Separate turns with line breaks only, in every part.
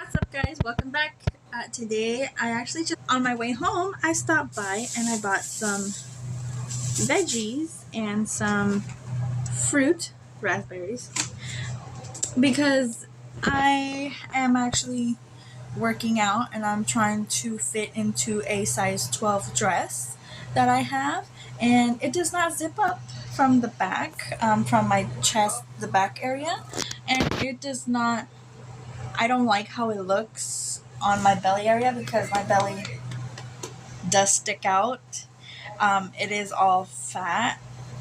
What's up, guys? Welcome back. Today I actually just on my way home I stopped by and I bought some veggies and some fruit, raspberries, because I am actually working out and I'm trying to fit into a size 12 dress that I have, and it does not zip up from the back, from my chest, the back area, and it does not. I don't like how it looks on my belly area because my belly does stick out. It is all fat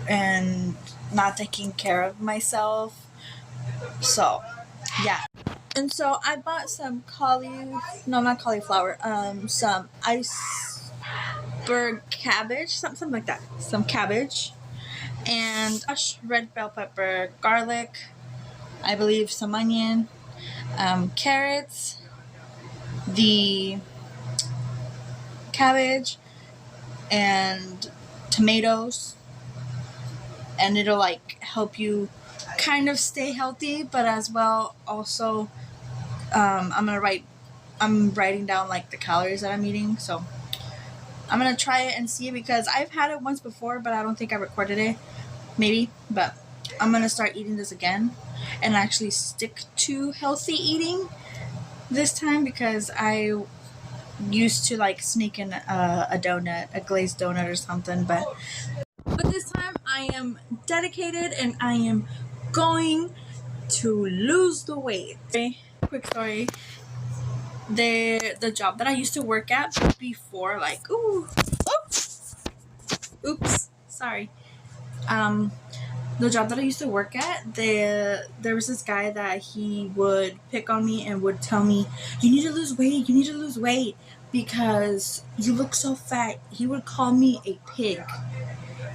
and not taking care of myself. So, yeah. And so I bought some not cauliflower, some iceberg cabbage, something like that. Some cabbage and red bell pepper, garlic, I believe some onion, carrots, the cabbage, and tomatoes, and it'll like help you kind of stay healthy, but as well also I'm writing down like the calories that I'm eating, so I'm gonna try it and see, because I've had it once before but I don't think I recorded it, maybe, but I'm gonna start eating this again and actually stick to healthy eating this time, because I used to like sneak in a donut, a glazed donut or something, but this time I am dedicated and I am going to lose the weight. Quick story. The job that I used to work at before, like, oops, sorry. The job that I used to work at, there was this guy that he would pick on me and would tell me, you need to lose weight because you look so fat. He would call me a pig.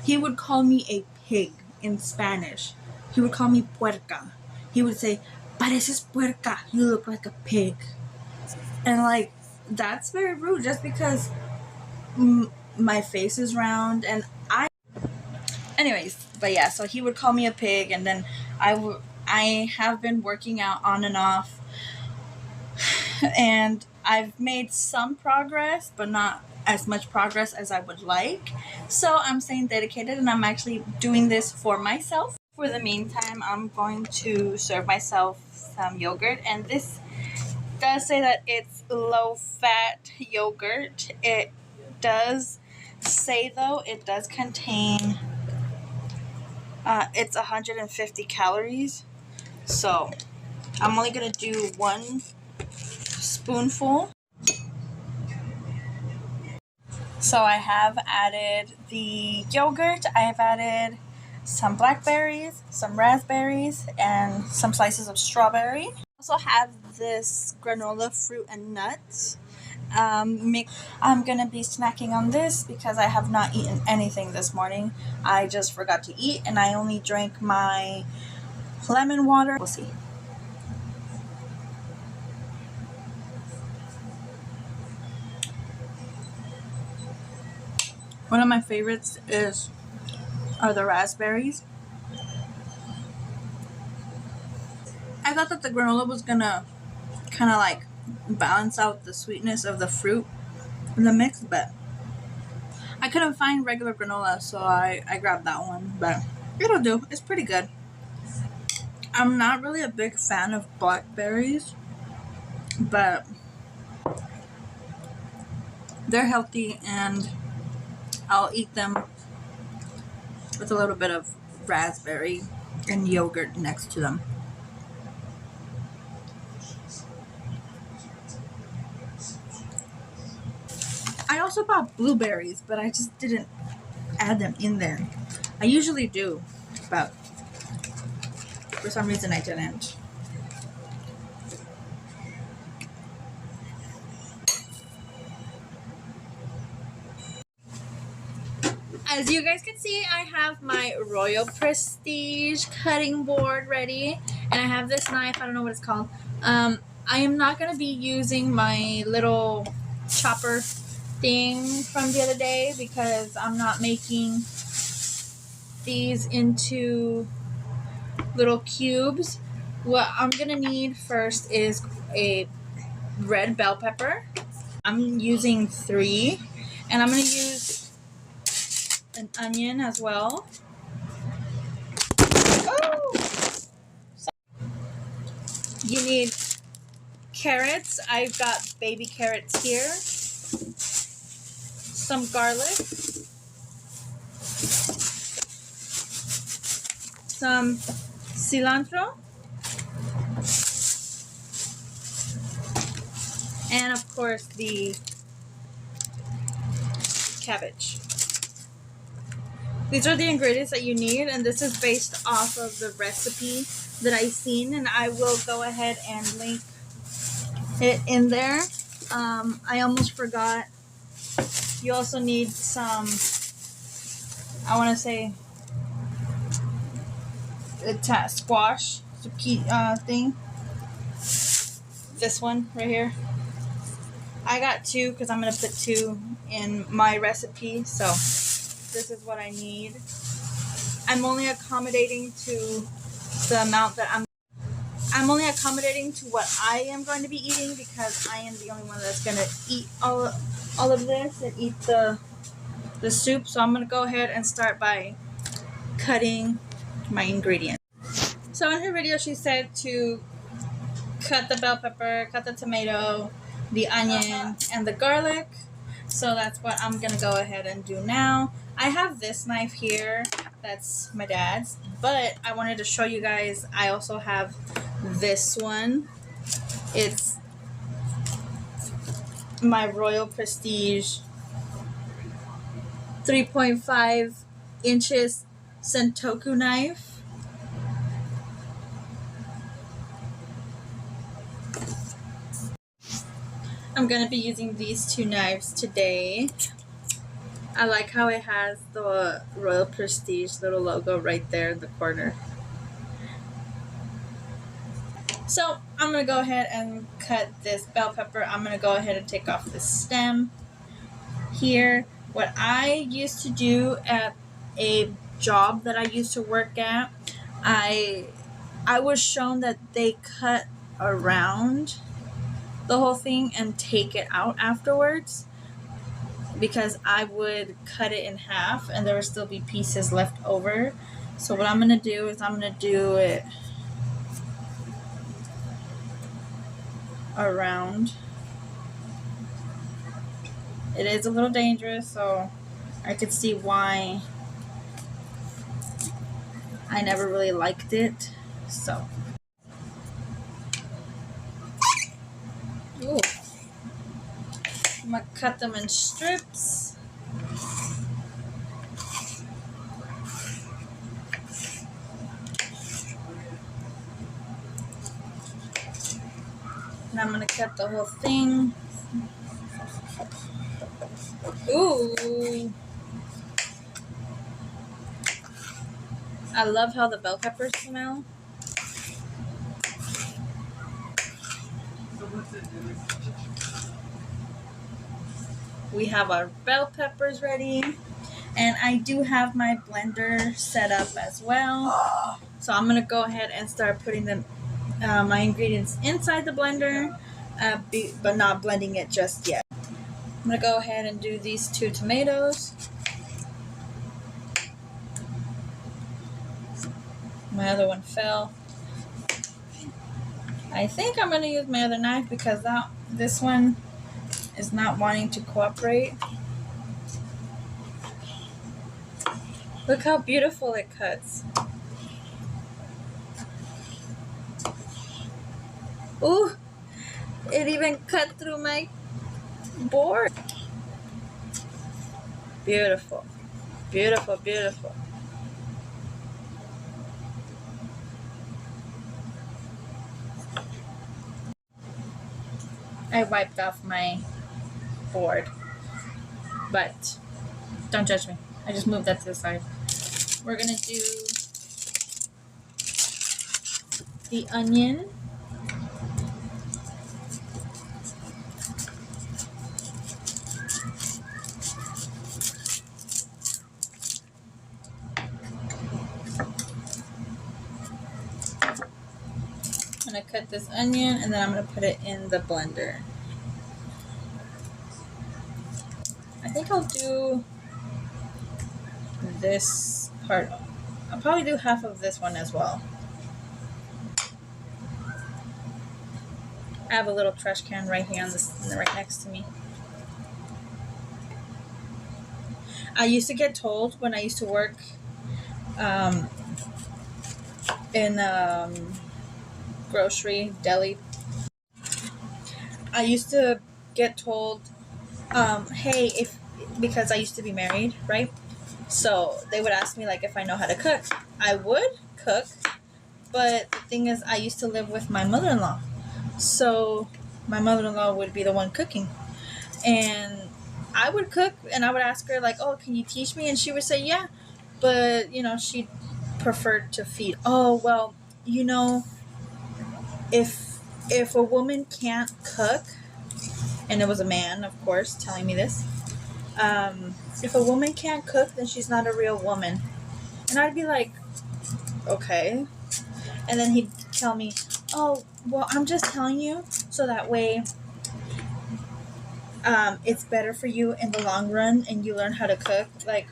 He would call me a pig in Spanish. He would call me puerca. He would say, pareces puerca, you look like a pig. And like, that's very rude just because my face is round and anyways, but yeah, so he would call me a pig, and then I have been working out on and off, and I've made some progress, but not as much progress as I would like. So I'm staying dedicated, and I'm actually doing this for myself. For the meantime, I'm going to serve myself some yogurt, and this does say that it's low-fat yogurt. It does say, though, it does contain it's 150 calories, so I'm only gonna do 1 spoonful. So I have added the yogurt, I have added some blackberries, some raspberries, and some slices of strawberry. I also have this granola fruit and nuts. I'm gonna be snacking on this because I have not eaten anything this morning. I just forgot to eat and I only drank my lemon water. We'll see. One of my favorites are the raspberries. I thought that the granola was gonna kind of like balance out the sweetness of the fruit in the mix, but I couldn't find regular granola, so I grabbed that one, but it'll do. It's pretty good. I'm not really a big fan of blackberries, but they're healthy and I'll eat them with a little bit of raspberry and yogurt next to them. I also bought blueberries, but I just didn't add them in there. I usually do, but for some reason I didn't. As you guys can see, I have my Royal Prestige cutting board ready, and I have this knife, I don't know what it's called. I am not going to be using my little chopper thing from the other day because I'm not making these into little cubes. What I'm gonna need first is a red bell pepper. I'm using 3, and I'm going to use an onion as well. Oh! You need carrots. I've got baby carrots here. Some garlic. Some cilantro. And of course the cabbage. These are the ingredients that you need, and this is based off of the recipe that I've seen, and I will go ahead and link it in there. I almost forgot. You also need some, I want to say, squash thing. This one right here. I got 2 because I'm going to put 2 in my recipe, so this is what I need. I'm only accommodating to the amount that I'm only accommodating to what I am going to be eating, because I am the only one that's going to eat all of this and eat the soup. So I'm going to go ahead and start by cutting my ingredients. So in her video she said to cut the bell pepper, cut the tomato, the onion, and the garlic. So that's what I'm going to go ahead and do now. I have this knife here. That's my dad's. But I wanted to show you guys, I also have this one. It's my Royal Prestige 3.5 inches Sentoku knife. I'm going to be using these 2 knives today. I like how it has the Royal Prestige little logo right there in the corner. So I'm going to go ahead and cut this bell pepper. I'm going to go ahead and take off the stem here. What I used to do at a job that I used to work at, I was shown that they cut around the whole thing and take it out afterwards, because I would cut it in half and there would still be pieces left over. So what I'm going to do is I'm going to do it around. It is a little dangerous, so I could see why I never really liked it. So ooh. I'm going to cut them in strips. And I'm going to cut the whole thing. Ooh. I love how the bell peppers smell. We have our bell peppers ready. And I do have my blender set up as well. So I'm going to go ahead and start putting them, my ingredients inside the blender, but not blending it just yet. I'm going to go ahead and do these 2 tomatoes. My other one fell. I think I'm going to use my other knife because this one is not wanting to cooperate. Look how beautiful it cuts. Ooh, it even cut through my board. Beautiful, beautiful, beautiful. I wiped off my board, but don't judge me. I just moved that to the side. We're gonna do the onion. going to cut this onion, and then I'm going to put it in the blender. I think I'll do this part. I'll probably do half of this one as well. I have a little trash can right here on this, right next to me. I used to get told when I used to work in grocery deli. I used to get told, hey, because I used to be married, right? So they would ask me like if I know how to cook. I would cook, but the thing is, I used to live with my mother-in-law. So my mother-in-law would be the one cooking, and I would cook, and I would ask her like, oh, can you teach me? And she would say, yeah, but you know, she preferred to feed. Oh, well, you know, if a woman can't cook, and it was a man, of course, telling me this, if a woman can't cook, then she's not a real woman. And I'd be like, okay. And then he'd tell me, oh, well, I'm just telling you so that way it's better for you in the long run and you learn how to cook. Like,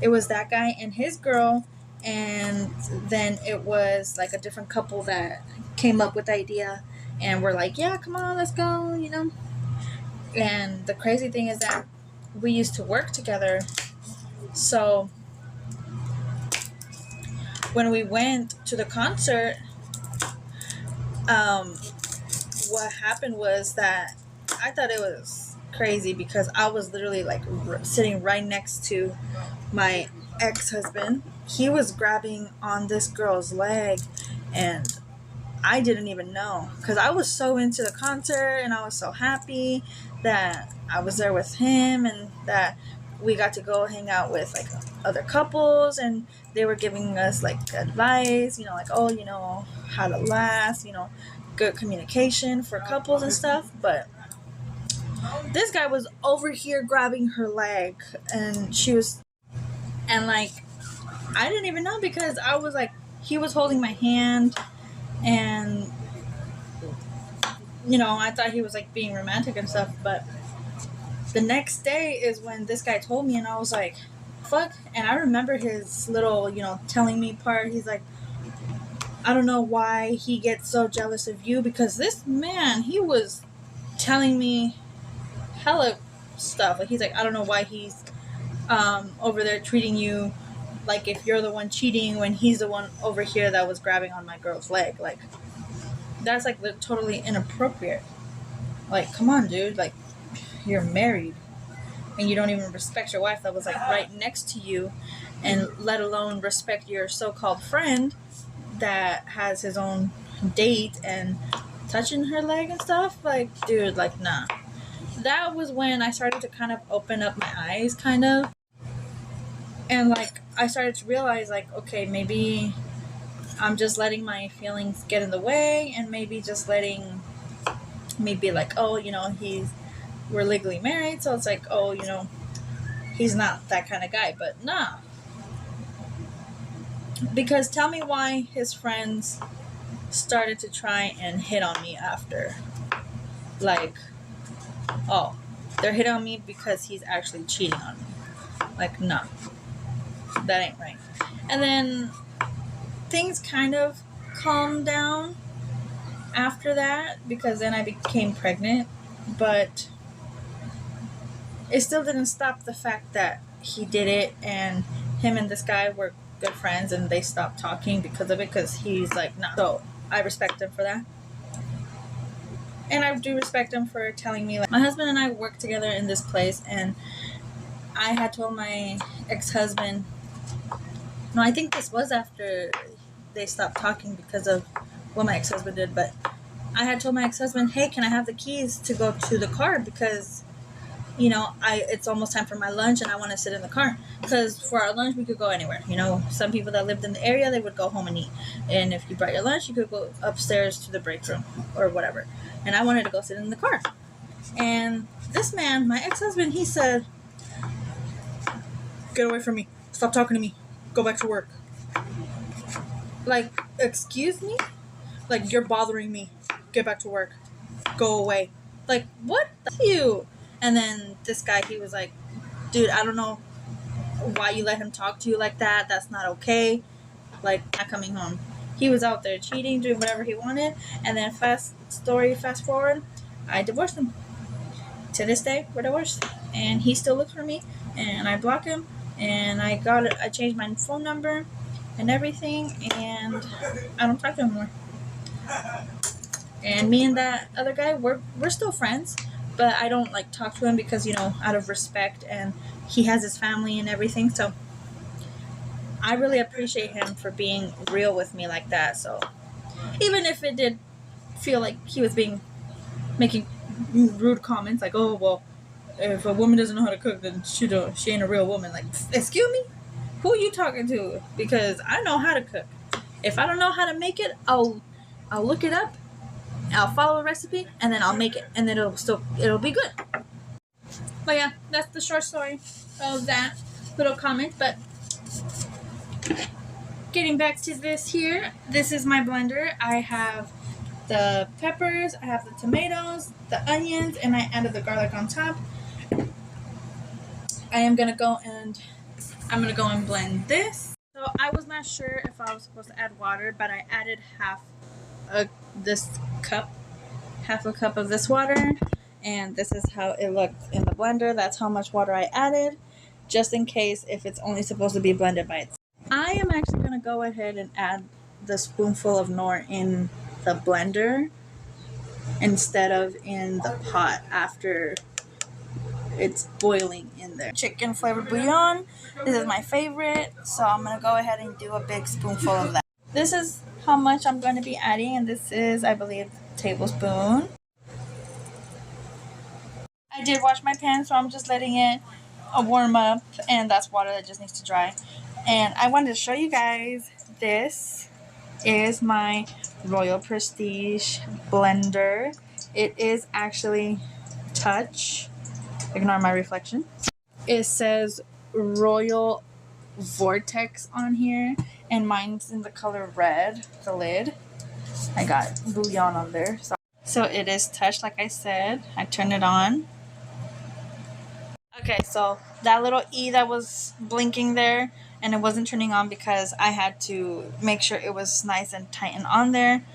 it was that guy and his girl, and then it was like a different couple that came up with the idea, and we're like, yeah, come on, let's go, you know. And the crazy thing is that we used to work together, so when we went to the concert, what happened was that I thought it was crazy because I was literally like sitting right next to my ex-husband. He was grabbing on this girl's leg, and I didn't even know because I was so into the concert and I was so happy that I was there with him and that we got to go hang out with like other couples, and they were giving us like advice, you know, like, oh, you know, how to last, you know, good communication for couples and stuff. But this guy was over here grabbing her leg, and she was, and like, I didn't even know because I was like, he was holding my hand, and you know, I thought he was like being romantic and stuff. But the next day is when this guy told me, and I was like, fuck. And I remember his little, you know, telling me part. He's like, I don't know why he gets so jealous of you, because this man, he was telling me hella stuff. Like, he's like, I don't know why he's over there treating you like if you're the one cheating when he's the one over here that was grabbing on my girl's leg. Like, that's like totally inappropriate. Like, come on, dude. Like, you're married and you don't even respect your wife that was like right next to you, and let alone respect your so-called friend that has his own date and touching her leg and stuff. Like, dude, like, nah. That was when I started to kind of open up my eyes, kind of, and like I started to realize, like, okay, maybe I'm just letting my feelings get in the way, and maybe just letting me be like, oh, you know, we're legally married, so it's like, oh, you know, he's not that kind of guy. But nah, because tell me why his friends started to try and hit on me after. Like, oh, they're hitting on me because he's actually cheating on me. Like, nah, that ain't right. And then things kind of calmed down after that, because then I became pregnant, but it still didn't stop the fact that he did it, and him and this guy were good friends, and they stopped talking because of it, because he's like, nah. So I respect him for that, and I do respect him for telling me, like, my husband and I work together in this place, and I had told my ex-husband, no, I think this was after they stopped talking because of what my ex-husband did, but I had told my ex-husband, hey, can I have the keys to go to the car, because, you know, it's almost time for my lunch and I want to sit in the car, because for our lunch we could go anywhere. You know, some people that lived in the area, they would go home and eat, and if you brought your lunch, you could go upstairs to the break room or whatever. And I wanted to go sit in the car, and this man, my ex-husband, he said, get away from me, stop talking to me, go back to work. Like, excuse me? Like, you're bothering me. Get back to work. Go away. Like, what the you? And then this guy, he was like, dude, I don't know why you let him talk to you like that. That's not okay. Like, not coming home. He was out there cheating, doing whatever he wanted. And then fast forward, I divorced him. To this day, we're divorced. And he still looks for me. And I block him. And I changed my phone number and everything. And I don't talk to him anymore. And me and that other guy, we're still friends, but I don't like talk to him because, you know, out of respect, and he has his family and everything. So I really appreciate him for being real with me like that. So even if it did feel like he was making rude comments, like, oh, well, if a woman doesn't know how to cook, then she ain't a real woman. Like, excuse me, who are you talking to? Because I know how to cook. If I don't know how to make it, I'll look it up. I'll follow a recipe, and then I'll make it, and then it'll be good. But yeah, that's the short story of that little comment. But getting back to this here, this is my blender. I have the peppers, I have the tomatoes, the onions, and I added the garlic on top. I'm gonna go and blend this. So I was not sure if I was supposed to add water, but I added half a cup of this water, and this is how it looked in the blender. That's how much water I added, just in case if it's only supposed to be blended by itself. I am actually going to go ahead and add the spoonful of knorr in the blender instead of in the pot after it's boiling in there. Chicken flavored bouillon. This is my favorite, so I'm going to go ahead and do a big spoonful of that. This is how much I'm going to be adding, and this is, I believe, a tablespoon. I did wash my pan, so I'm just letting it warm up, and that's water that just needs to dry. And I wanted to show you guys, this is my Royal Prestige blender. It is actually touch. Ignore my reflection. It says Royal Vortex on here, and mine's in the color red, the lid. I got bouillon on there. So it is touch, like I said. I turned it on. Okay, so that little E that was blinking there, and it wasn't turning on because I had to make sure it was nice and tight and on there.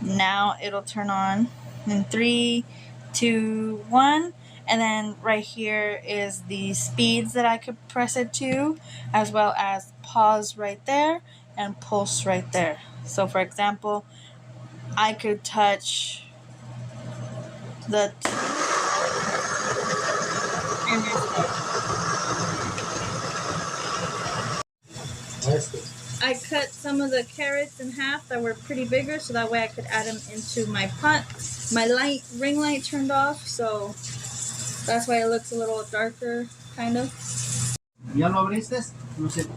Now it'll turn on in 3, 2, 1. And then right here is the speeds that I could press it to, as well as pause right there and pulse right there. So for example, I could touch the I cut some of the carrots in half that were pretty bigger, so that way I could add them into my pot. My ring light turned off, so that's why it looks a little darker, kind of. ¿Ya lo abriste? No sé qué.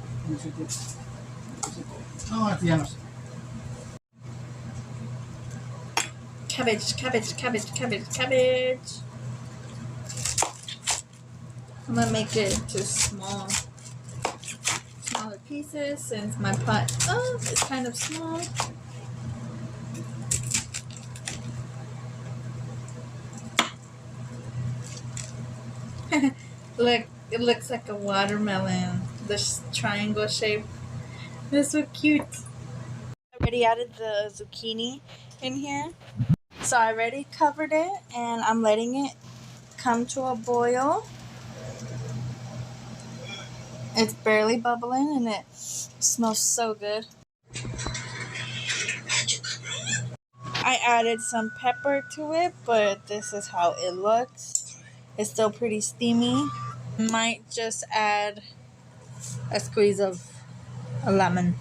No, ya no sé. Cabbage. I'm gonna make it into smaller pieces since my pot is kind of small. Look, it looks like a watermelon. This triangle shape. It's so cute. I already added the zucchini in here. So I already covered it, and I'm letting it come to a boil. It's barely bubbling, and it smells so good. I added some pepper to it, but this is how it looks. It's still pretty steamy. Might just add a squeeze of a lemon.